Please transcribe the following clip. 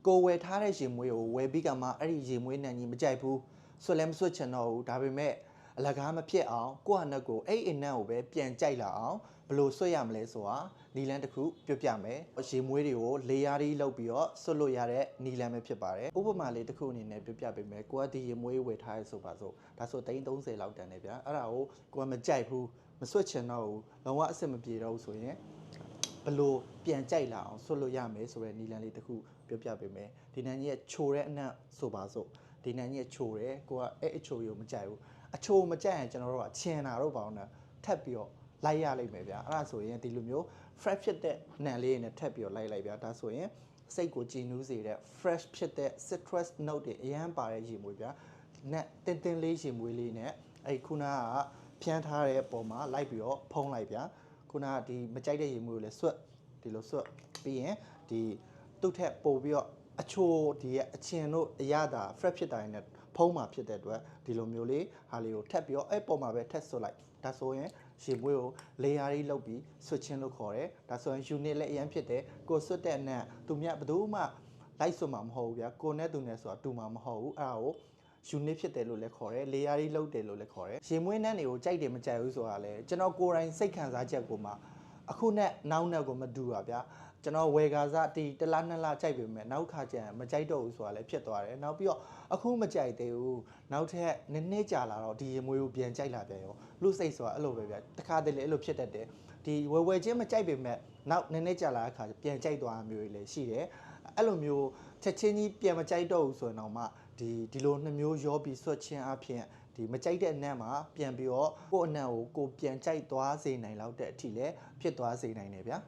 ကိုဝယ်ထားတဲ့ရေမွေးကိုဝယ်ပြီးကမှအဲ့ဒီရေမွေးနဲ့ညီမကြိုက်ဘူးဆွတ်လည်းမဆွတ်ချင်တော့ဘူးဒါပေမဲ့အလကားမဖြစ်အောင်ကိုယ့်အနက်ကိုအဲ့အနက်ကိုပဲပြန်ကြိုက်လာအောင်ဘယ်လိုဆွတ်ရမလဲဆိုတာနီလန်းတစ်ခုပြောပြမယ်ရေမွေးတွေကိုလေယာရီလောက်ပြီးတော့ဆွတ်လို့ရတဲ့နီလန်းပဲဖြစ်ပါတယ်ဥပမာလေးတစ်ခုအနေနဲ့ပြောပြပေးမယ်ကိုကဒီရေမွေးဝယ်ထားရဲဆိုပါစို့ဒါဆို330လောက်တန်တယ်ဗျာအဲ့ဒါကိုကိုကမကြိုက်ဘူးမဆွတ်ချင်တော့ဘူးလုံးဝအဆင်မပြေတော့ဘူးဆိုရင်ဘလို့ပြန်ကြိုက်လာအောင်ဆွတ်လို့ရမယ်ဆိုတဲ့နီလန်းလေးတစ်ခုပြောပြပေးမယ်ဒီနန်းကြီးကချိုတဲ့အနက်ဆိုပါစို့ဒီနန်းကြီးကချိုတယ်ကိုကအဲ့အချိုကိုမကြိုက်ဘူးအချိုမကြိုက်ရင်ကျွန်တော်တို့ကချင်တာတော့ပါအောင်နဲ့ထပ်ပြီးတော့လိုက်ရလိမ့်မယ်ဗျာအဲ့ဒါဆိုရင်ဒီလိုမျိုး fresh ဖြစ်တဲ့နံလေးနဲ့ထပ်ပြီးတော့လိုက်ဗျာဒါဆိုရင်စိတ်ကိုကြည်နူးစေတဲ့ fresh ဖြစ်တဲ့ citrus note တွေအရန်ပါတဲ့ရေမွေးဗျာနဲ့တင်းတင်းလေးရေမွေးလေးနဲ့အဲ့ခုနကဖြန်းထားတဲ့ပုံမှာလိုက်ပြီးတော့ဖုံးလိုက်ဗျာခုနကဒီမကြိုက်တဲ့ရေမွေးကိုလည်းဆွတ်ဒီလိုဆွတ်ပြီးရင်ဒီသူ့ထက်ပို့ပြီးတော့အချိုဒီရဲ့အချင်တို့အရသာ fresh ဖြစ်တိုင်းနဲ့ဖုံးမှာဖြစ်တဲ့အတွက်ဒီလိုမျိုးလေးဟာလေးကိုထပ်ပြီးတော့အဲ့ပုံမှာပဲထပ်ဆွတ်လိုက်ဒါဆိုရင်ရေမွေးကိုလေယာရီလောက်ပြီးဆွတ်ချင်းလို့ခေါ်တယ်ဒါဆိုရင် unit လည်းအရင်ဖြစ်တယ်ကိုဆွတ်တဲ့အနက်သူမြတ်ဘယ်သူမှလိုက်ဆွတ်မှာမဟုတ်ဘူးဗျာကိုနဲ့သူနဲ့ဆိုတာတူမှာမဟုတ်ဘူးအဲ့ဒါကိုunit ဖြစ်တယ်လို့လည်းခေါ်တယ်လေယာရီလောက်တယ်လို့လည်းခေါ်တယ်ရေမွေးနှန်းတွေကိုကြိုက်တယ်မကြိုက်ဘူးဆိုတာလည်းကျွန်တော်ကိုယ်တိုင်စိတ်ခံစားချက်ကိုမှအခုနဲ့နောက်နဲ့ကိုမတူပါဗျာကျွန်တော်ဝယ်ကားစားဒီတစ်လားနှစ်လားကြိုက်ပေမဲ့နောက်ခါကျရင်မကြိုက်တော့ဘူးဆိုတာလည်းဖြစ်သွားတယ်နောက်ပြီးတော့အခုမကြိုက်သေးဘူးနောက်ထပ်နှစ်ကြာလာတော့ဒီရေမွေးကိုပြန်ကြိုက်လာပြန်ရောလူစိတ်ဆိုတာအဲ့လိုပဲဗျာတခါတလေအဲ့လိုဖြစ်တတ်တယ်ဒီဝယ်ချင်းမကြိုက်ပေမဲ့နောက်နှစ်ကြာလာတဲ့ခါပြန်ကြိုက်သွားမျိုးတွေလည်းရှိတယ်အဲ့လိုမျိုးချက်ချင်းကြီးပြန်မကြိုက်တော့ဘူးဆိုရင်တော့မှဒီလိုနှစ်မျိုးရောပြီးဆွတ်ချင်းအဖြစ်ဒီမကြိုက်တဲ့အနံ့မှာပြန်ပြီးတော့ကိုယ့်အနံ့ကိုကိုပြန်ကြိုက်သွားစေနိုင်လောက်တဲ့အထိလည်းဖြစ်သွားစေနိုင်တယ်ဗျာ